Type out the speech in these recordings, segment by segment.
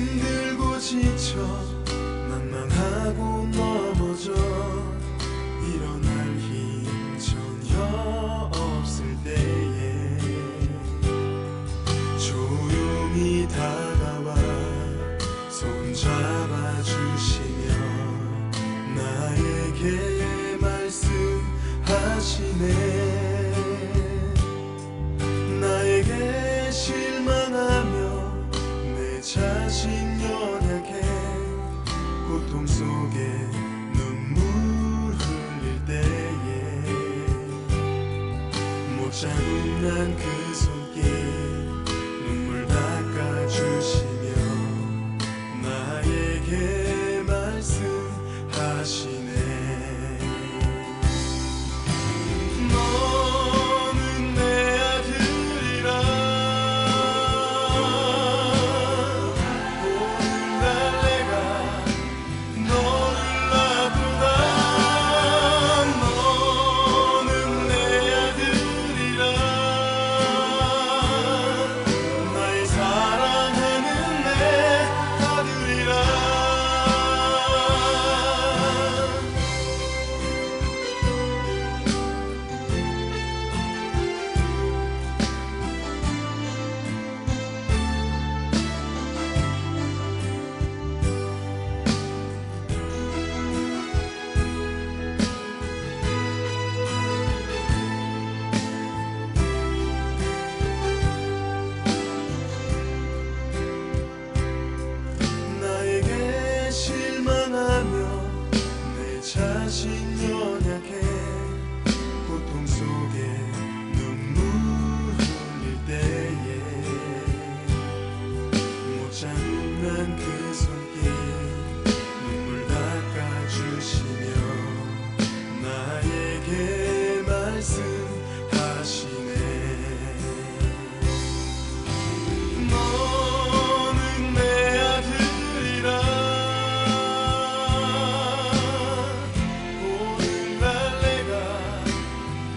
힘들고 지쳐 낭만하고 넘어져 일어날 힘 전혀 없을 때에 조용히 다가와 손잡아 주시며 나에게 말씀하시네. 나에게 실망하며 내 자신 연약해 고통 속에 눈물 흘릴 때에 못 잡는 그 손길 눈물 닦아주시며 나에게 말씀하시네. 너는 내 아들이라 오늘날 내가 너를 아프다. 너는 내 아들이라 나의 사랑하는 내 아들이라. 나에게 실망하며 내 자신 연약해 고통 속에 눈물 흘릴 때에 못 잡는 그 손길 눈물 닦아주시며 나에게 말씀하시네. 너는 내 아들이라 오늘날 내가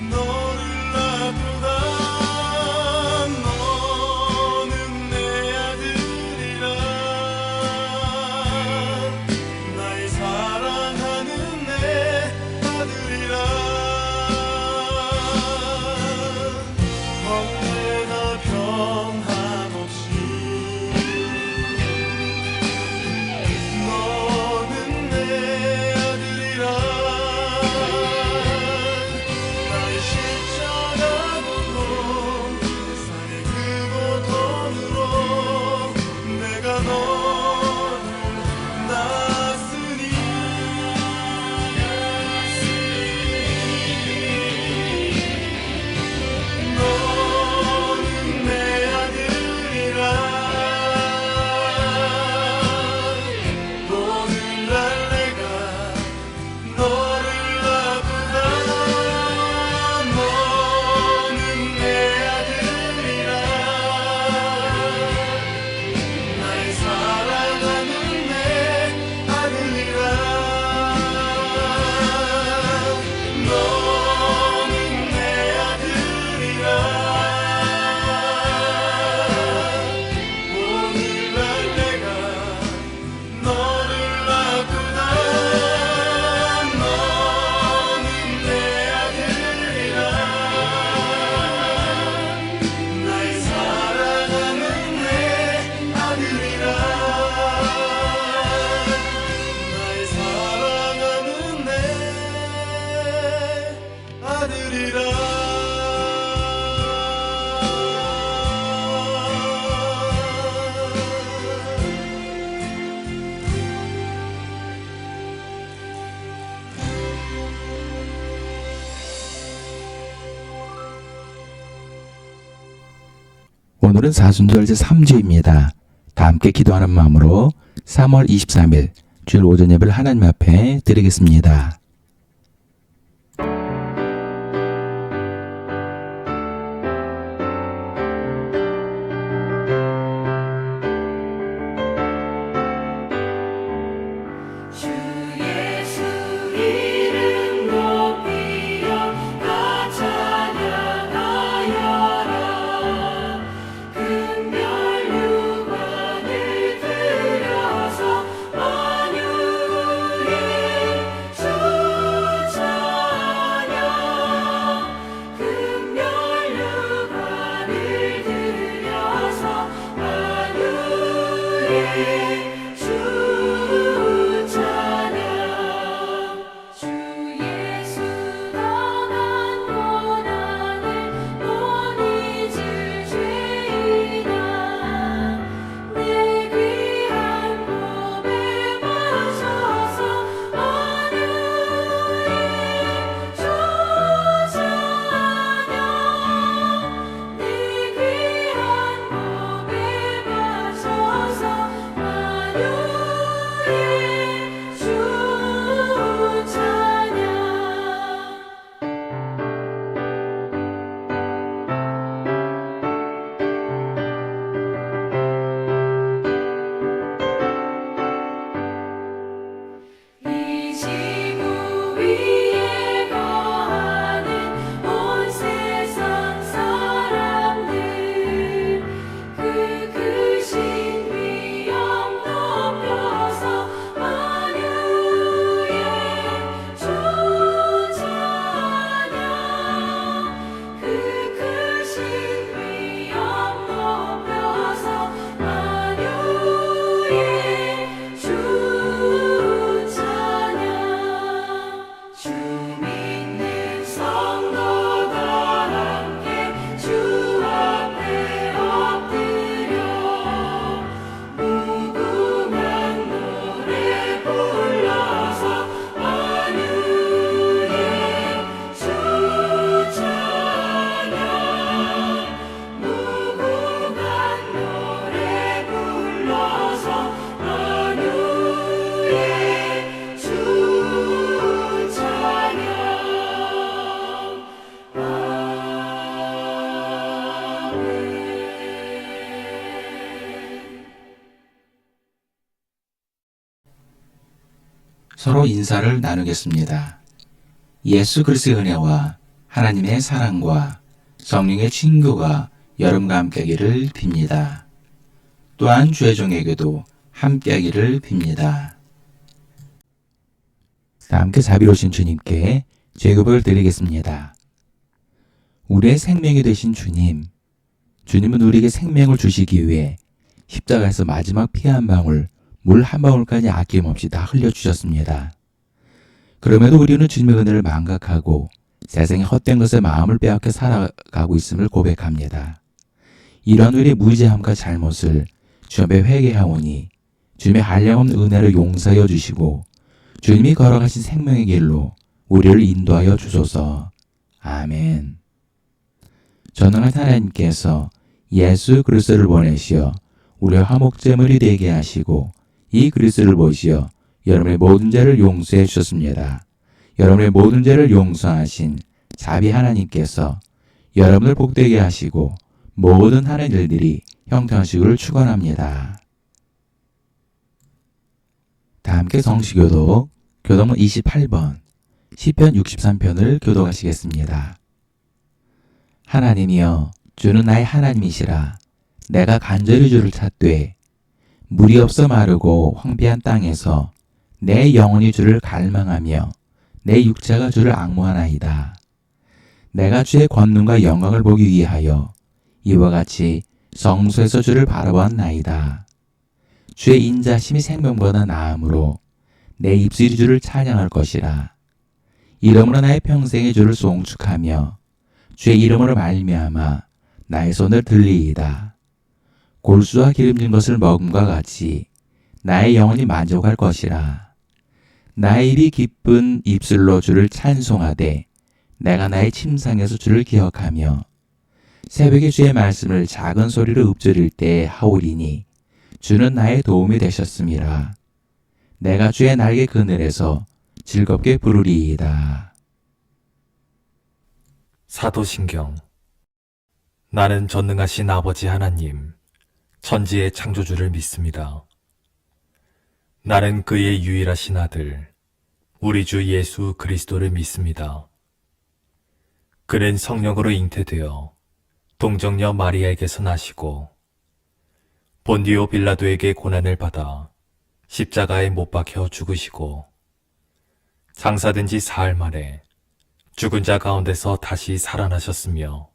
너를 아프다. 너는 내 아들이라 나의 사랑하는 내 아들이라. 언제나 변함없이 너는 내 아들이라. 나의 십자가 고통 세상의 그 고통으로 내가 너를 낳았으니 너는 내 아들이라. 오늘날 내가 너를 아프다. 너는 내 아들이라 나의 사랑하는 내 아들이라. 너는 내 아들이라. 오늘날 내가 너를 아프다. 너는 내 아들이라 나의 사랑하는 내 아들이라. 나의 사랑하는 내 아들이라. 오늘은 사순절 제3주입니다. 다 함께 기도하는 마음으로 3월 23일 주일 오전 예배를 하나님 앞에 드리겠습니다. 주 예수 이름 높이여 다 찬양하여라. 금별 유관을 들어 서로 인사를 나누겠습니다. 예수 그리스도의 은혜와 하나님의 사랑과 성령의 친교가 여러분과 함께하기를 빕니다. 또한 주의 종에게도 함께하기를 빕니다. 다 함께 자비로우신 주님께 제급을 드리겠습니다. 우리의 생명이 되신 주님, 주님은 우리에게 생명을 주시기 위해 십자가에서 마지막 피 한 방울, 물 한 방울까지 아낌없이 다 흘려주셨습니다. 그럼에도 우리는 주님의 은혜를 망각하고 세상의 헛된 것에 마음을 빼앗겨 살아가고 있음을 고백합니다. 이런 우리의 무지함과 잘못을 주 앞에 회개하오니 주님의 한량없는 은혜를 용서하여 주시고 주님이 걸어가신 생명의 길로 우리를 인도하여 주소서. 아멘. 전능한 하나님께서 예수 그리스도를 보내시어 우리의 화목제물이 되게 하시고 이 그리스도를 보시어 여러분의 모든 죄를 용서해 주셨습니다. 여러분의 모든 죄를 용서하신 자비 하나님께서 여러분을 복되게 하시고 모든 하나님 일들이 형통하시기를 축원합니다. 다 함께 성시교독 교독문 28번 시편 63편을 교독하시겠습니다. 하나님이여 주는 나의 하나님이시라. 내가 간절히 주를 찾되 물이 없어 마르고 황폐한 땅에서 내 영혼이 주를 갈망하며 내 육체가 주를 앙모하나이다. 내가 주의 권능과 영광을 보기 위하여 이와 같이 성소에서 주를 바라보았나이다. 주의 인자심이 생명보다 나음으로 내 입술이 주를 찬양할 것이라. 이름으로 나의 평생에 주를 송축하며 주의 이름으로 말미암아 나의 손을 들리이다. 골수와 기름진 것을 먹음과 같이 나의 영혼이 만족할 것이라. 나의 입이 기쁜 입술로 주를 찬송하되 내가 나의 침상에서 주를 기억하며 새벽에 주의 말씀을 작은 소리로 읊조릴 때 하오리니 주는 나의 도움이 되셨음이라. 내가 주의 날개 그늘에서 즐겁게 부르리이다. 사도신경. 나는 전능하신 아버지 하나님, 천지의 창조주를 믿습니다. 나는 그의 유일하신 아들, 우리 주 예수 그리스도를 믿습니다. 그는 성령으로 잉태되어 동정녀 마리아에게서 나시고 본디오 빌라도에게 고난을 받아 십자가에 못 박혀 죽으시고 장사된 지 사흘 만에 죽은 자 가운데서 다시 살아나셨으며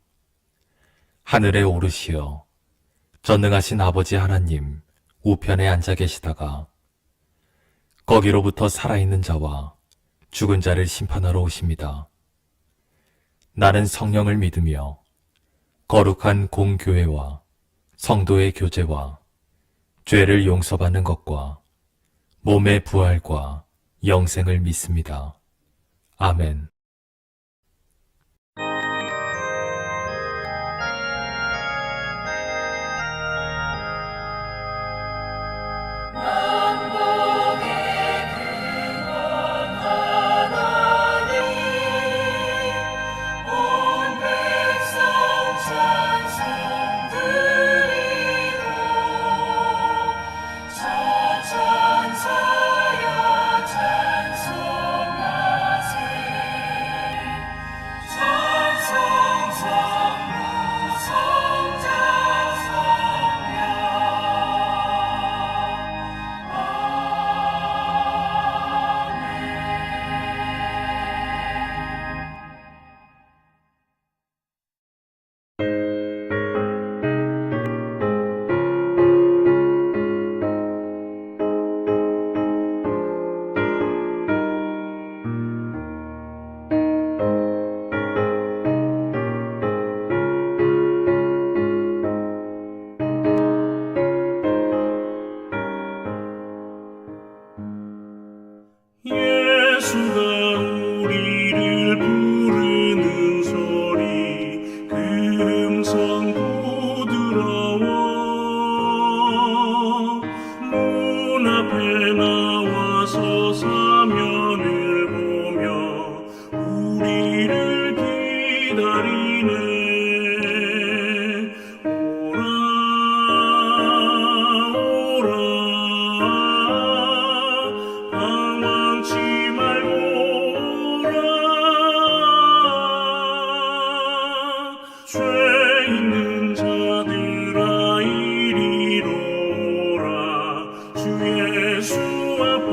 하늘에 오르시어 전능하신 아버지 하나님 우편에 앉아 계시다가 거기로부터 살아있는 자와 죽은 자를 심판하러 오십니다. 나는 성령을 믿으며 거룩한 공교회와 성도의 교제와 죄를 용서받는 것과 몸의 부활과 영생을 믿습니다. 아멘. 도망치 예수 앞에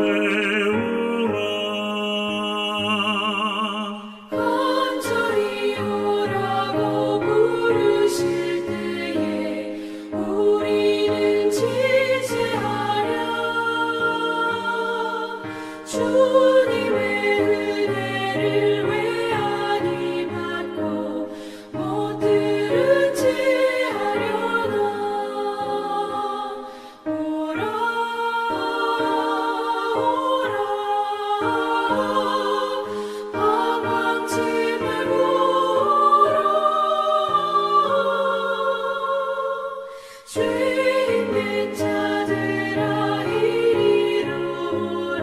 오라 간절히 오라고 부르실 때에 우리는 지체하랴 주님의 은혜를 왜 아니 받고 못 들은 채 하려나 오라 방황치 말고 오라 죄 있는 자들아 이리로 오라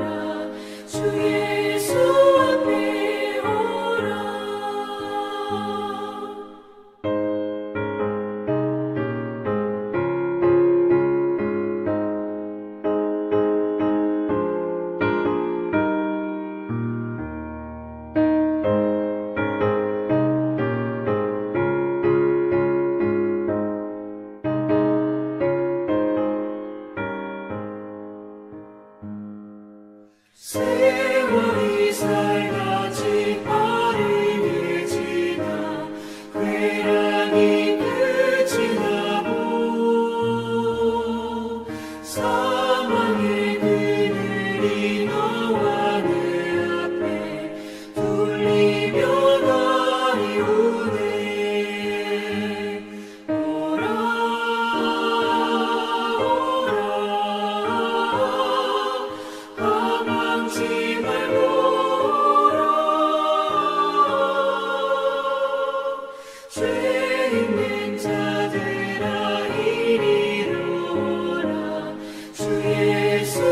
주 예수 앞에 오라 세월이 살같이 빠르게 지나 회랑이 끝이 나고 사망의 그늘이 너와 내 앞에 둘리며 날이 오네 오라 방황치 말고 오라 죄 있는 자들아 이리로 오라 주 예수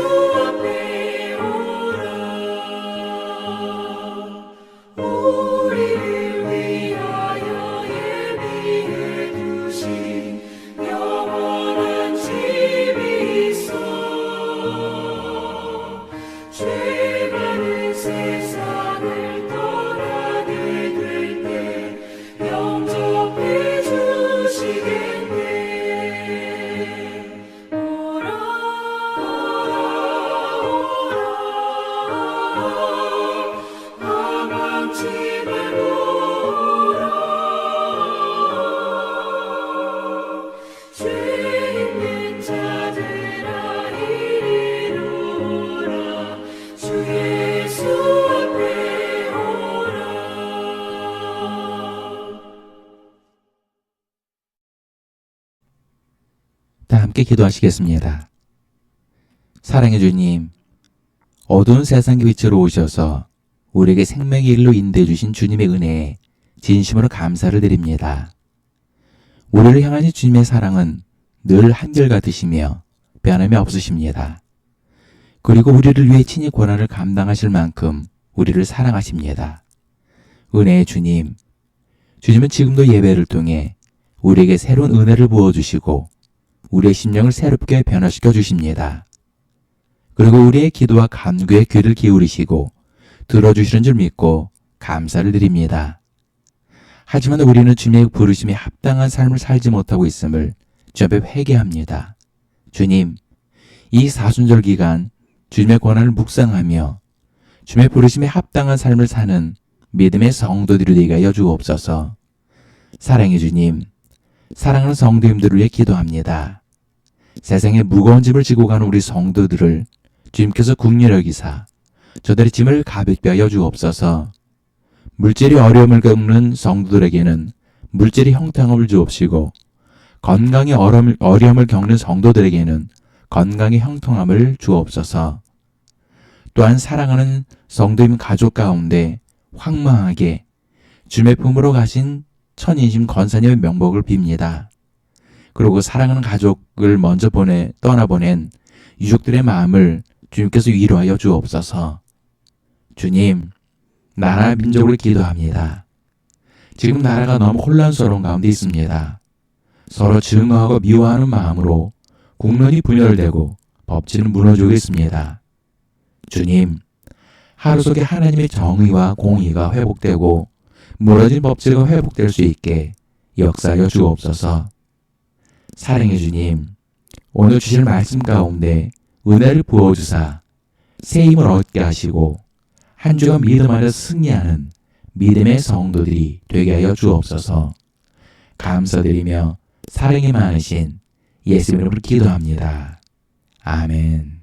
앞에 오라 우리를 위하여 예비해 두신 영원한 집이 있어 죄 많은 세상을 떠나게 될 때 영접해 주시겠네 오라 방황치 말고 오라 죄 있는 자들아 이리로 오라 주 예수 앞에 오라 다 함께 기도하시겠습니다. 사랑해 주님, 어두운 세상의 빛으로 오셔서 우리에게 생명의 일로 인도해 주신 주님의 은혜에 진심으로 감사를 드립니다. 우리를 향한 주님의 사랑은 늘 한결같으시며 변함이 없으십니다. 그리고 우리를 위해 친히 고난을 감당하실 만큼 우리를 사랑하십니다. 은혜의 주님, 주님은 지금도 예배를 통해 우리에게 새로운 은혜를 부어주시고 우리의 심령을 새롭게 변화시켜 주십니다. 그리고 우리의 기도와 간구에 귀를 기울이시고 들어주시는 줄 믿고 감사를 드립니다. 하지만 우리는 주님의 부르심에 합당한 삶을 살지 못하고 있음을 주 앞에 회개합니다. 주님, 이 사순절 기간 주님의 권한을 묵상하며 주님의 부르심에 합당한 삶을 사는 믿음의 성도들이 되게 하여 주옵소서. 사랑의 주님, 사랑하는 성도님들을 위해 기도합니다. 세상에 무거운 짐을 지고 가는 우리 성도들을 주님께서 긍휼히 여기사 저들의 짐을 가볍게 하여 주옵소서. 물질이 어려움을 겪는 성도들에게는 물질이 형통함을 주옵시고 건강에 어려움을 겪는 성도들에게는 건강의 형통함을 주옵소서. 또한 사랑하는 성도님 가족 가운데 황망하게 주님의 품으로 가신 천인심 권사님의 명복을 빕니다. 그리고 사랑하는 가족을 먼저 떠나보낸 유족들의 마음을 주님께서 위로하여 주옵소서. 주님, 나라 민족을 기도합니다. 지금 나라가 너무 혼란스러운 가운데 있습니다. 서로 증오하고 미워하는 마음으로 국론이 분열되고 법치는 무너지고 있습니다. 주님, 하루 속에 하나님의 정의와 공의가 회복되고 무너진 법치가 회복될 수 있게 역사하여 주옵소서. 사랑의 주님, 오늘 주실 말씀 가운데 은혜를 부어주사 새 힘을 얻게 하시고 한 주간 믿음 안에서 승리하는 믿음의 성도들이 되게 하여 주옵소서. 감사드리며 사랑이 많으신 예수 이름으로 기도합니다. 아멘.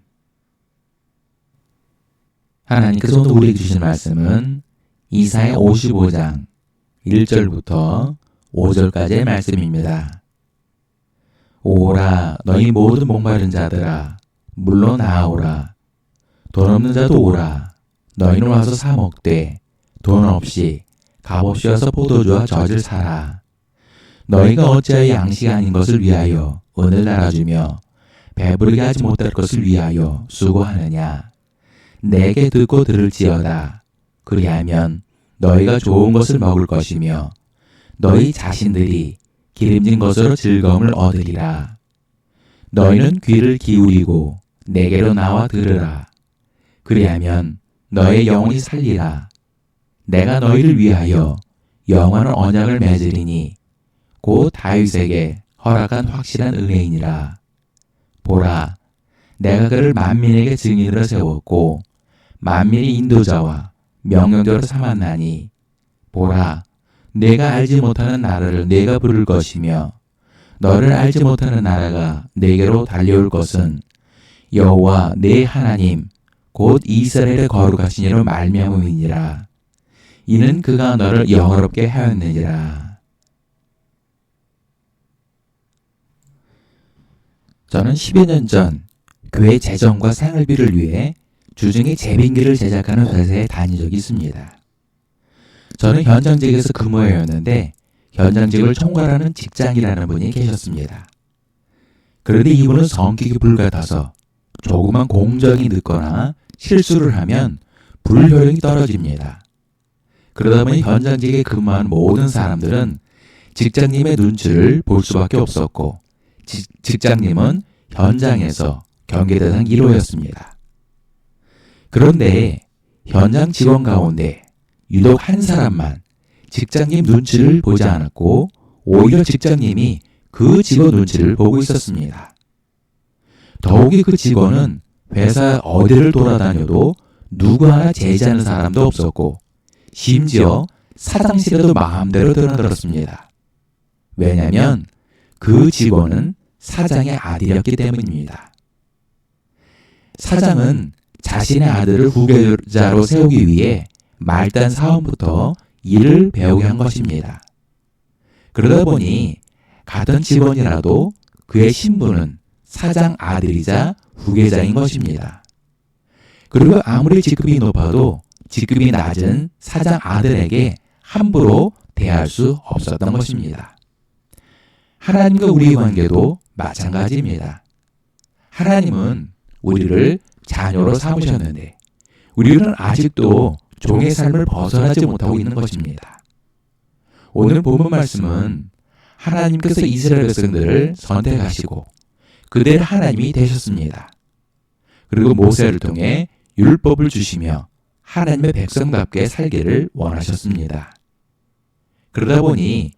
하나님께서 오늘 우리에게 주신 말씀은 이사야 55장 1절부터 5절까지의 말씀입니다. 오라 너희 모든 목마른 자들아 물러 나아오라. 돈 없는 자도 오라. 너희는 와서 사 먹되 돈 없이 값없이 와서 포도주와 젖을 사라. 너희가 어찌하여 양식 아닌 것을 위하여 은을 달아주며 배부르게 하지 못할 것을 위하여 수고하느냐. 내게 듣고 들을지어다. 그리하면 너희가 좋은 것을 먹을 것이며 너희 자신들이 기름진 것으로 즐거움을 얻으리라. 너희는 귀를 기울이고 내게로 나와 들으라. 그리하면 너의 영혼이 살리라. 내가 너희를 위하여 영원한 언약을 맺으리니 곧 다윗에게 허락한 확실한 은혜이니라. 보라, 내가 그를 만민에게 증인으로 세웠고 만민이 인도자와 명령자로 삼았나니 보라, 내가 알지 못하는 나라를 내가 부를 것이며 너를 알지 못하는 나라가 내게로 달려올 것은 여호와 내 하나님 곧 이스라엘의 거룩하신 이로 말미암음이니라. 이는 그가 너를 영화롭게 하였느니라. 저는 10여 년 전 교회 재정과 생활비를 위해 주중에 재빙기를 제작하는 회사에 다닌 적이 있습니다. 저는 현장직에서 근무해였는데 현장직을 총괄하는 직장이라는 분이 계셨습니다. 그런데 이분은 성격이 불같아서 조그만 공정이 늦거나 실수를 하면 불효령이 떨어집니다. 그러다 보니 현장직에 근무한 모든 사람들은 직장님의 눈치를 볼 수밖에 없었고 직장님은 현장에서 경계 대상 1호였습니다. 그런데 현장 직원 가운데 유독 한 사람만 직장님 눈치를 보지 않았고 오히려 직장님이 그 직원 눈치를 보고 있었습니다. 더욱이 그 직원은 회사 어디를 돌아다녀도 누구 하나 제지하는 사람도 없었고 심지어 사장실에도 마음대로 드나들었습니다. 왜냐하면 그 직원은 사장의 아들이었기 때문입니다. 사장은 자신의 아들을 후계자로 세우기 위해 말단 사원부터 일을 배우게 한 것입니다. 그러다 보니 같은 직원이라도 그의 신분은 사장 아들이자 후계자인 것입니다. 그리고 아무리 직급이 높아도 직급이 낮은 사장 아들에게 함부로 대할 수 없었던 것입니다. 하나님과 우리의 관계도 마찬가지입니다. 하나님은 우리를 자녀로 삼으셨는데 우리는 아직도 종의 삶을 벗어나지 못하고 있는 것입니다. 오늘 본문 말씀은 하나님께서 이스라엘 백성들을 선택하시고 그들의 하나님이 되셨습니다. 그리고 모세를 통해 율법을 주시며 하나님의 백성답게 살기를 원하셨습니다. 그러다 보니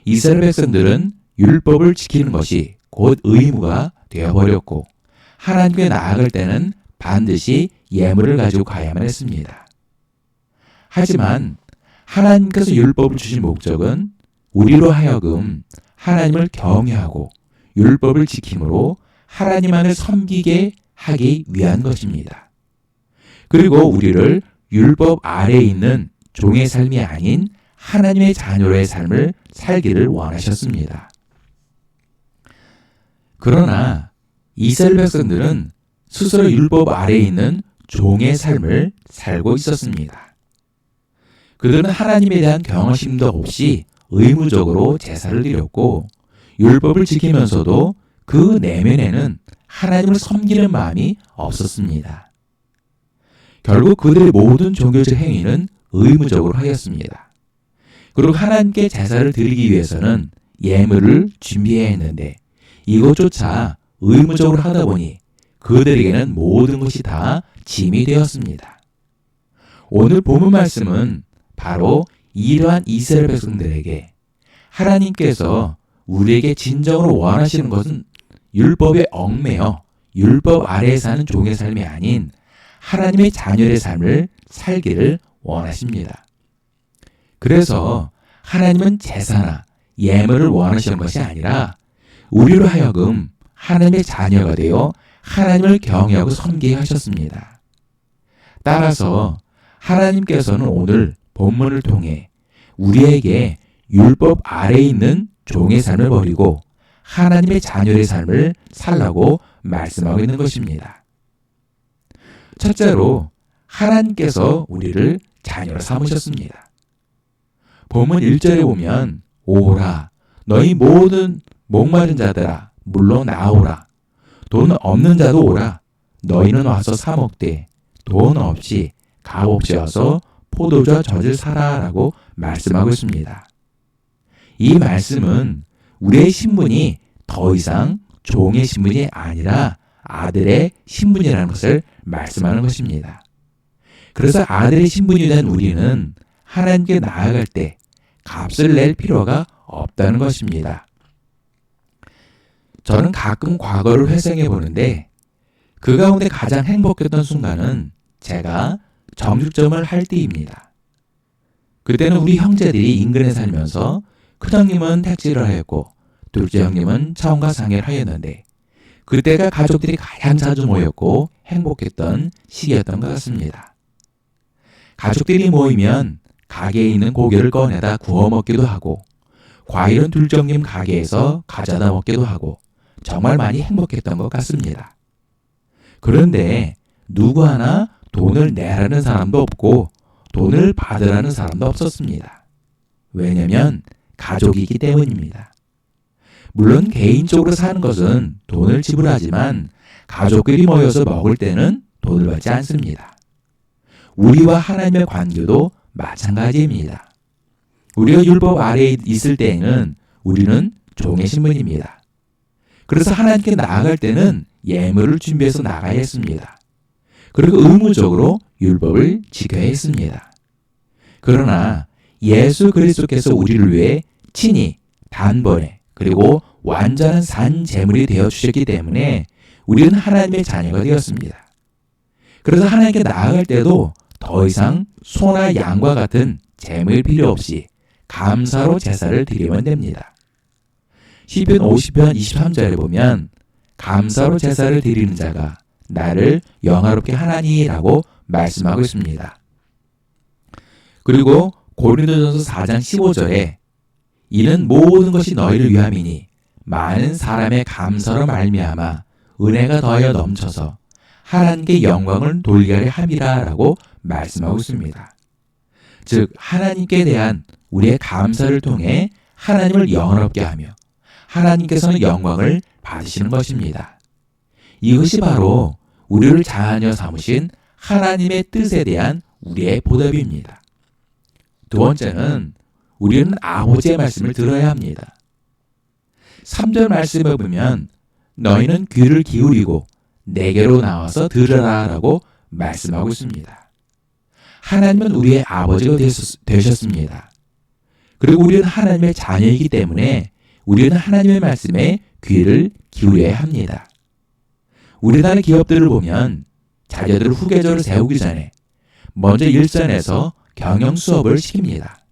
이스라엘 백성들은 율법을 지키는 것이 곧 의무가 되어버렸고 하나님께 나아갈 때는 반드시 예물을 가지고 가야만 했습니다. 하지만 하나님께서 율법을 주신 목적은 우리로 하여금 하나님을 경외하고 율법을 지킴으로 하나님만을 섬기게 하기 위한 것입니다. 그리고 우리를 율법 아래에 있는 종의 삶이 아닌 하나님의 자녀로의 삶을 살기를 원하셨습니다. 그러나 이스라엘 백성들은 스스로 율법 아래에 있는 종의 삶을 살고 있었습니다. 그들은 하나님에 대한 경외심도 없이 의무적으로 제사를 드렸고 율법을 지키면서도 그 내면에는 하나님을 섬기는 마음이 없었습니다. 결국 그들의 모든 종교적 행위는 의무적으로 하였습니다. 그리고 하나님께 제사를 드리기 위해서는 예물을 준비해야 했는데 이것조차 의무적으로 하다 보니 그들에게는 모든 것이 다 짐이 되었습니다. 오늘 본문 말씀은 바로 이러한 이스라엘 백성들에게 하나님께서 우리에게 진정으로 원하시는 것은 율법에 얽매여 율법 아래에 사는 종의 삶이 아닌 하나님의 자녀의 삶을 살기를 원하십니다. 그래서 하나님은 제사나 예물을 원하시는 것이 아니라 우리로 하여금 하나님의 자녀가 되어 하나님을 경외하고 섬기게 하셨습니다. 따라서 하나님께서는 오늘 본문을 통해 우리에게 율법 아래에 있는 종의 삶을 버리고 하나님의 자녀의 삶을 살라고 말씀하고 있는 것입니다. 첫째로 하나님께서 우리를 자녀로 삼으셨습니다. 본문 1절에 보면 오라 너희 모든 목마른 자들아 물로 나오라 돈 없는 자도 오라 너희는 와서 사 먹되 돈 없이 값 없이 와서 포도주와 젖을 사라 라고 말씀하고 있습니다. 이 말씀은 우리의 신분이 더 이상 종의 신분이 아니라 아들의 신분이라는 것을 말씀하는 것입니다. 그래서 아들의 신분이 된 우리는 하나님께 나아갈 때 값을 낼 필요가 없다는 것입니다. 저는 가끔 과거를 회상해 보는데 그 가운데 가장 행복했던 순간은 제가 정육점을 할 때입니다. 그때는 우리 형제들이 인근에 살면서 큰형님은 택지를 하였고 둘째 형님은 차원과 상해를 하였는데 그때가 가족들이 가장 자주 모였고 행복했던 시기였던 것 같습니다. 가족들이 모이면 가게에 있는 고기를 꺼내다 구워 먹기도 하고 과일은 둘째 형님 가게에서 가져다 먹기도 하고 정말 많이 행복했던 것 같습니다. 그런데 누구 하나 돈을 내라는 사람도 없고 돈을 받으라는 사람도 없었습니다. 왜냐하면 가족이기 때문입니다. 물론 개인적으로 사는 것은 돈을 지불하지만 가족끼리 모여서 먹을 때는 돈을 받지 않습니다. 우리와 하나님의 관계도 마찬가지입니다. 우리가 율법 아래에 있을 때에는 우리는 종의 신분입니다. 그래서 하나님께 나아갈 때는 예물을 준비해서 나가야 했습니다. 그리고 의무적으로 율법을 지켜야 했습니다. 그러나 예수 그리스도께서 우리를 위해 친히 단번에 그리고 완전한 산 제물이 되어 주셨기 때문에 우리는 하나님의 자녀가 되었습니다. 그래서 하나님께 나아갈 때도 더 이상 소나 양과 같은 제물 필요 없이 감사로 제사를 드리면 됩니다. 시편 50편 23절에 보면 감사로 제사를 드리는 자가 나를 영화롭게 하나니라고 말씀하고 있습니다. 그리고 고린도전서 4장 15절에 이는 모든 것이 너희를 위함이니 많은 사람의 감사로 말미암아 은혜가 더하여 넘쳐서 하나님께 영광을 돌게 하려 함이라 라고 말씀하고 있습니다. 즉 하나님께 대한 우리의 감사를 통해 하나님을 영화롭게 하며 하나님께서는 영광을 받으시는 것입니다. 이것이 바로 우리를 자녀 삼으신 하나님의 뜻에 대한 우리의 보답입니다. 두 번째는 우리는 아버지의 말씀을 들어야 합니다. 3절 말씀에 보면 너희는 귀를 기울이고 내게로 나와서 들으라 라고 말씀하고 있습니다. 하나님은 우리의 아버지가 되셨습니다. 그리고 우리는 하나님의 자녀이기 때문에 우리는 하나님의 말씀에 귀를 기울여야 합니다. 우리나라 기업들을 보면 자녀들을 후계자로 세우기 전에 먼저 일선에서 경영 수업을 시킵니다.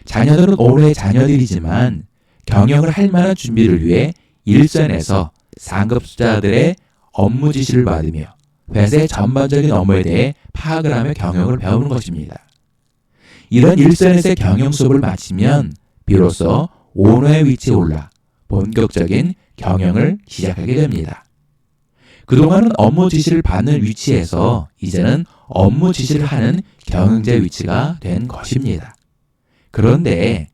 자녀들은 올해 자녀들이지만 경영을 할 만한 준비를 위해 일선에서 상급자들의 업무 지시를 받으며 회사의 전반적인 업무에 대해 파악을 하며 경영을 배우는 것입니다. 이런 일선에서의 경영 수업을 마치면 비로소 오너의 위치에 올라 본격적인 경영을 시작하게 됩니다. 그동안은 업무 지시를 받는 위치에서 이제는 업무 지시를 하는 경영자 위치가 된 것입니다. 그런데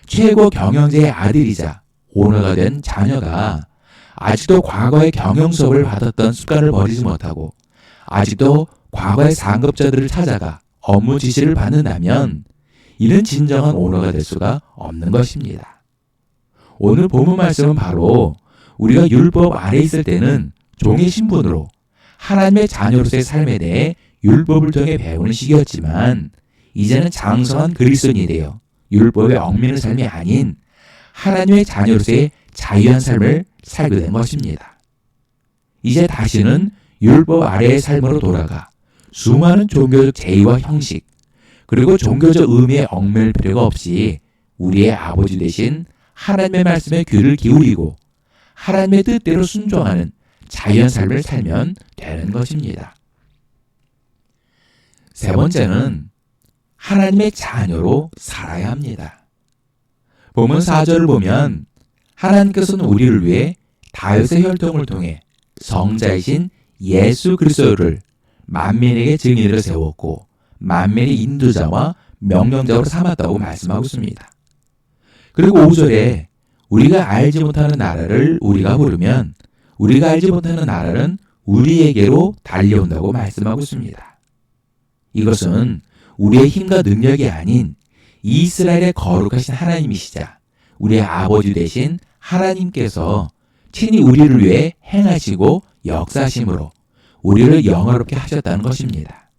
최고 경영자의 아들이자 오너가 된 자녀가 아직도 과거의 경영 수업을 받았던 습관을 버리지 못하고 아직도 과거의 상급자들을 찾아가 업무 지시를 받는다면 이는 진정한 오너가 될 수가 없는 것입니다. 오늘 본문 말씀은 바로 우리가 율법 아래 있을 때는 종의 신분으로 하나님의 자녀로서의 삶에 대해 율법을 통해 배우는 시기였지만 이제는 장성한 그리스도인이 되어 율법에 얽매이는 삶이 아닌 하나님의 자녀로서의 자유한 삶을 살게 된 것입니다. 이제 다시는 율법 아래의 삶으로 돌아가 수많은 종교적 제의와 형식, 그리고 종교적 의미에 얽매일 필요가 없이 우리의 아버지 되신 하나님의 말씀에 귀를 기울이고 하나님의 뜻대로 순종하는 자유한 삶을 살면 되는 것입니다. 세 번째는 하나님의 자녀로 살아야 합니다. 본문 4절을 보면 하나님께서는 우리를 위해 다윗의 혈통을 통해 성자이신 예수 그리스도를 만민에게 증인으로 세웠고 만민의 인도자와 명령자로 삼았다고 말씀하고 있습니다. 그리고 5절에 우리가 알지 못하는 나라를 우리가 부르면 우리가 알지 못하는 나라는 우리에게로 달려온다고 말씀하고 있습니다. 이것은 우리의 힘과 능력이 아닌 이스라엘의 거룩하신 하나님이시자 우리의 아버지 되신 하나님께서 친히 우리를 위해 행하시고 역사하심으로 우리를 영화롭게 하셨다는 것입니다.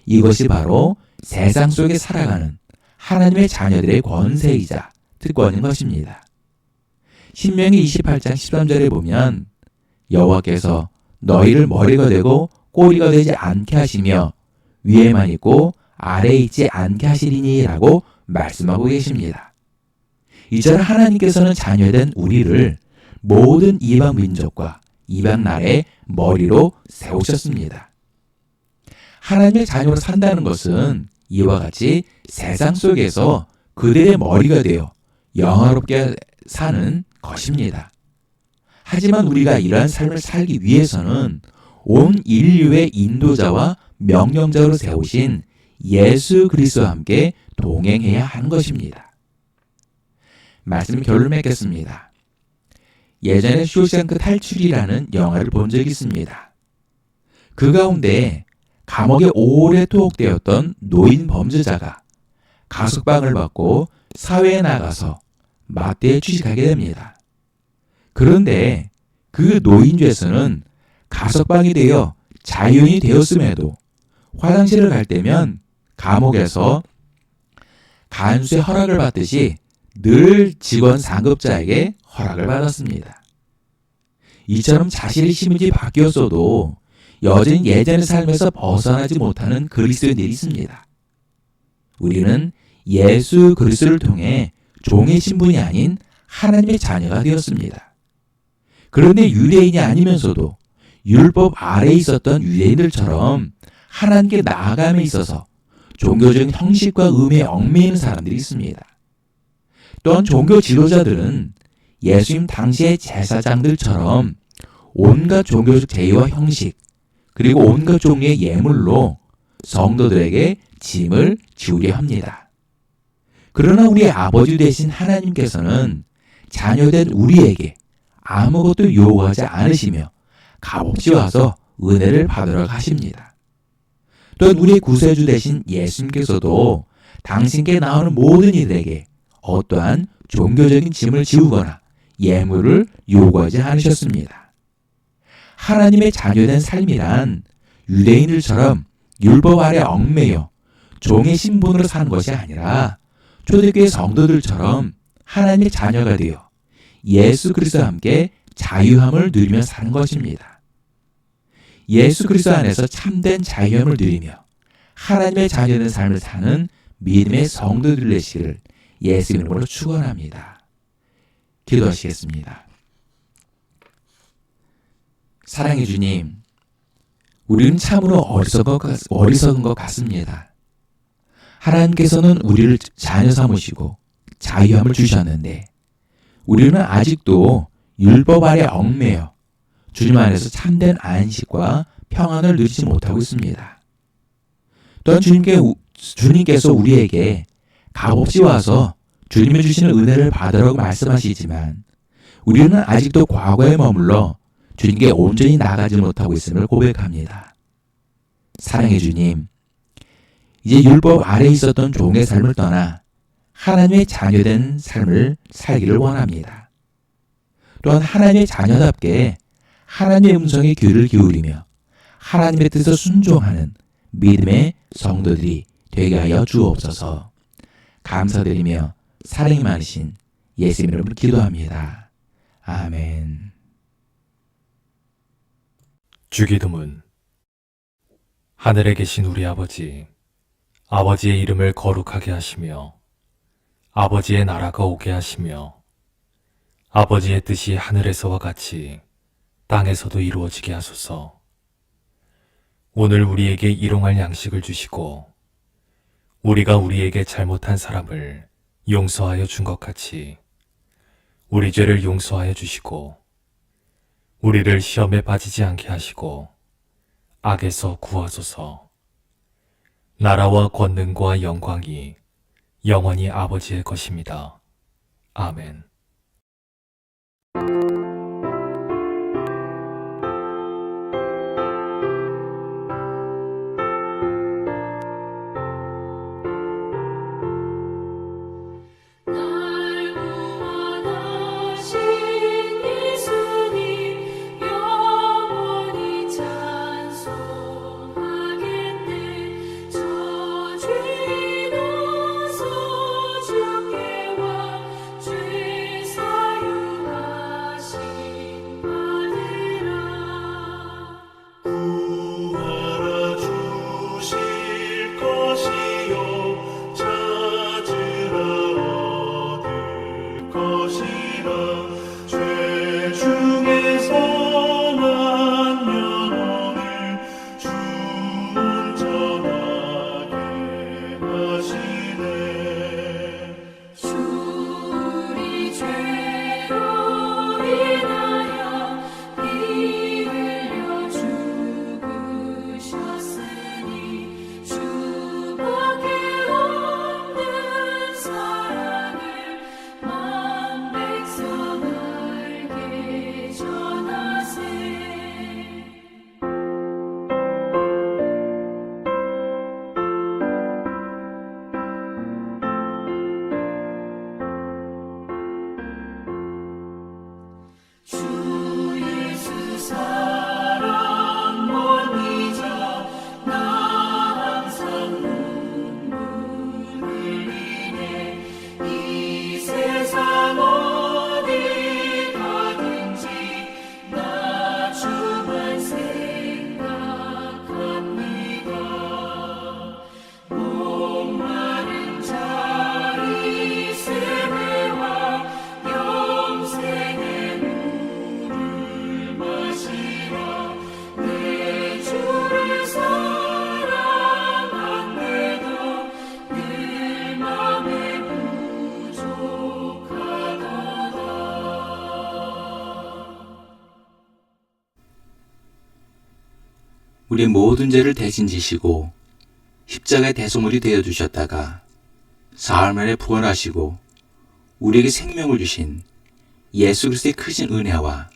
이것이 바로 세상 속에 살아가는 하나님의 자녀들의 권세이자 특권인 것입니다. 신명기 28장 13절에 보면 여호와께서 너희를 머리가 되고 꼬리가 되지 않게 하시며 위에만 있고 아래에 있지 않게 하시리니 라고 말씀하고 계십니다. 이처럼 하나님께서는 자녀된 우리를 모든 이방 민족과 이방 나라의 머리로 세우셨습니다. 하나님의 자녀로 산다는 것은 이와 같이 세상 속에서 그들의 머리가 되어 영화롭게 사는 것입니다. 하지만 우리가 이러한 삶을 살기 위해서는 온 인류의 인도자와 명령자로 세우신 예수 그리스도와 함께 동행해야 하는 것입니다. 말씀 결론 맺겠습니다. 예전에 쇼생크 탈출이라는 영화를 본 적이 있습니다. 그 가운데 감옥에 오래 투옥되었던 노인 범죄자가 가석방을 받고 사회에 나가서 마대에 취직하게 됩니다. 그런데 그 노인죄에서는 가석방이 되어 자유인이 되었음에도 화장실을 갈 때면 감옥에서 간수의 허락을 받듯이 늘 직원 상급자에게 허락을 받았습니다. 이처럼 자신의 신분이 바뀌었어도 여전히 예전의 삶에서 벗어나지 못하는 그리스도인들이 있습니다. 우리는 예수 그리스도를 통해 종의 신분이 아닌 하나님의 자녀가 되었습니다. 그런데 유대인이 아니면서도 율법 아래에 있었던 유대인들처럼 하나님께 나아감에 있어서 종교적인 형식과 의미에 얽매이는 사람들이 있습니다. 또한 종교 지도자들은 예수님 당시의 제사장들처럼 온갖 종교적 제의와 형식 그리고 온갖 종류의 예물로 성도들에게 짐을 지우려 합니다. 그러나 우리의 아버지 되신 하나님께서는 자녀된 우리에게 아무것도 요구하지 않으시며 값없이 와서 은혜를 받으러 가십니다. 또한 우리의 구세주 되신 예수님께서도 당신께 나오는 모든 이들에게 어떠한 종교적인 짐을 지우거나 예물을 요구하지 않으셨습니다. 하나님의 자녀된 삶이란 유대인들처럼 율법 아래 얽매여 종의 신분으로 사는 것이 아니라 초대교회 성도들처럼 하나님의 자녀가 되어 예수 그리스도와 함께 자유함을 누리며 사는 것입니다. 예수 그리스도 안에서 참된 자유함을 누리며 하나님의 자녀된 삶을 사는 믿음의 성도들 되시기를 예수 이름으로 축원합니다. 기도하시겠습니다. 사랑의 주님, 우리는 참으로 어리석은 것 같습니다. 하나님께서는 우리를 자녀 삼으시고 자유함을 주셨는데 우리는 아직도 율법 아래 얽매여 주님 안에서 참된 안식과 평안을 누리지 못하고 있습니다. 또한 주님께서 우리에게 값없이 와서 주님이 주시는 은혜를 받으라고 말씀하시지만 우리는 아직도 과거에 머물러 주님께 온전히 나가지 못하고 있음을 고백합니다. 사랑의 주님, 이제 율법 아래에 있었던 종의 삶을 떠나 하나님의 자녀된 삶을 살기를 원합니다. 또한 하나님의 자녀답게 하나님의 음성에 귀를 기울이며 하나님의 뜻에 순종하는 믿음의 성도들이 되게 하여 주옵소서. 감사드리며 사랑이 많으신 예수님 이름으로 기도합니다. 아멘. 주기도문. 하늘에 계신 우리 아버지, 아버지의 이름을 거룩하게 하시며 아버지의 나라가 오게 하시며 아버지의 뜻이 하늘에서와 같이 땅에서도 이루어지게 하소서. 오늘 우리에게 일용할 양식을 주시고 우리가 우리에게 잘못한 사람을 용서하여 준 것 같이 우리 죄를 용서하여 주시고 우리를 시험에 빠지지 않게 하시고 악에서 구하소서. 나라와 권능과 영광이 영원히 아버지의 것입니다. 아멘. 날 구원하신 예수님 영원히 찬송하겠네. 저 죄인어서 주께 와 죄 사유하심 받으라. 구하라 주실 것이요 찾으라 얻을 것이라. 죄 중에서 난 면허를 주 온전하게 하시네. 주 우리 죄로 인하여 피 흘려 죽으셨으니 주밖에 없는 사랑을 만 백성 알게 전하세. 주 예수 사랑 못 잊어 나 항상 눈물 흘리네. 이 세상 어디 가든지 나 주만 생각합니다. 목마른 자리 세매와 영생의 물을 마시라. 내 주를 사랑한데도 늘 맘에 부족하도다. 우리 모든 죄를 대신 지시고 십자가의 대속물이 되어 주셨다가 사흘 만에 부활하시고 우리에게 생명을 주신 예수 그리스도의 크신 은혜와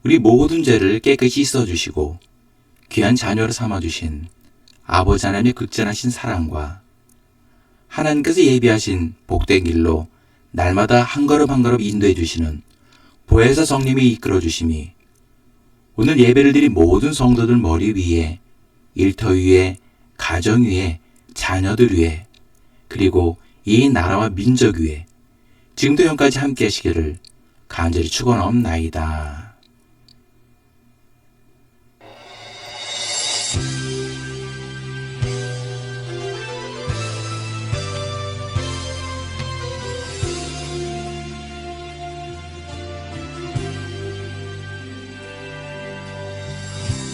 우리 모든 죄를 깨끗이 씻어주시고 귀한 자녀로 삼아주신 아버지 하나님의 극전하신 사랑과 하나님께서 예비하신 복된 길로 날마다 한 걸음 한 걸음 인도해 주시는 보혜사 성님이 이끌어 주심이 오늘 예배를 드린 모든 성도들 머리 위에, 일터 위에, 가정 위에, 자녀들 위에, 그리고 이 나라와 민족 위에 지금도 영까지 함께 하시기를 간절히 축원하옵나이다.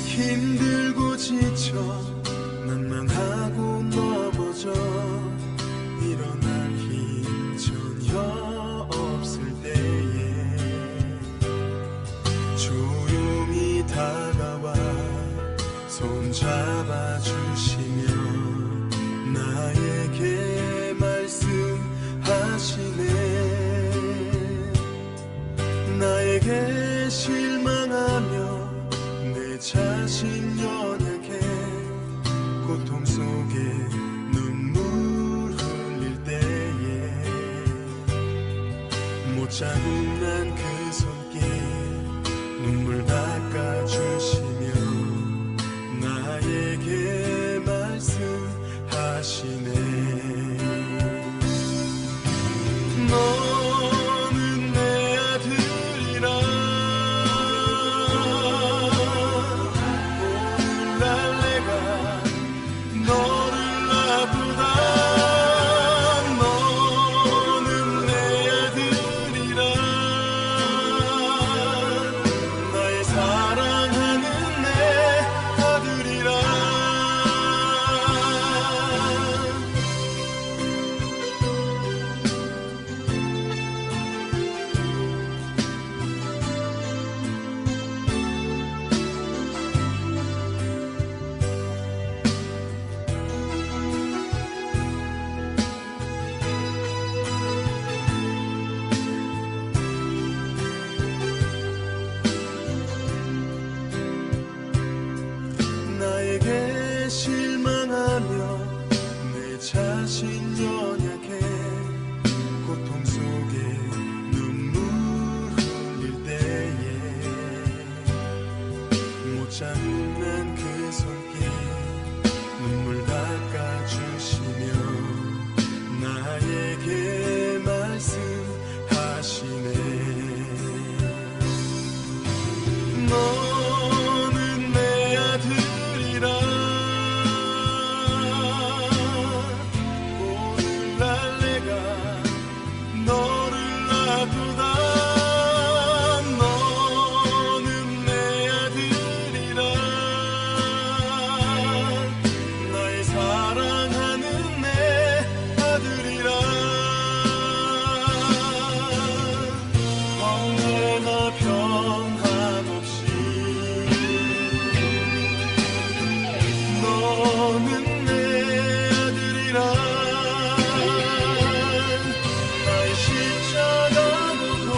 힘들고 지쳐 만만하고 넘어져 일어날 힘 전혀 없을 때에 조용히 다가와 손잡아 주시며 나에게 말씀하시네. 나에게 실망하며 내 자신 연약해 고통 속에 눈물 흘릴 때에 못 자국난 그 손길 눈물 닦아주시며 나에게 말씀하시네. 너는 내 아들이라 실망하며 내 자신 연약해 고통 속에 눈물 흘릴 때에 못 잡는 그 손길 눈물 닦아주시며 나에게 말씀하시네. 너는 내 아들이라 오늘날 내가 너를 놔두다. 너는 내 아들이라 나의 사랑하는 내 아들이라 언제나 변함없이 너는 내 아들이라 나의 십자가 고통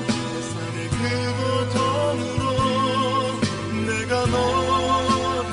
세상의 그 고통으로 내가 너를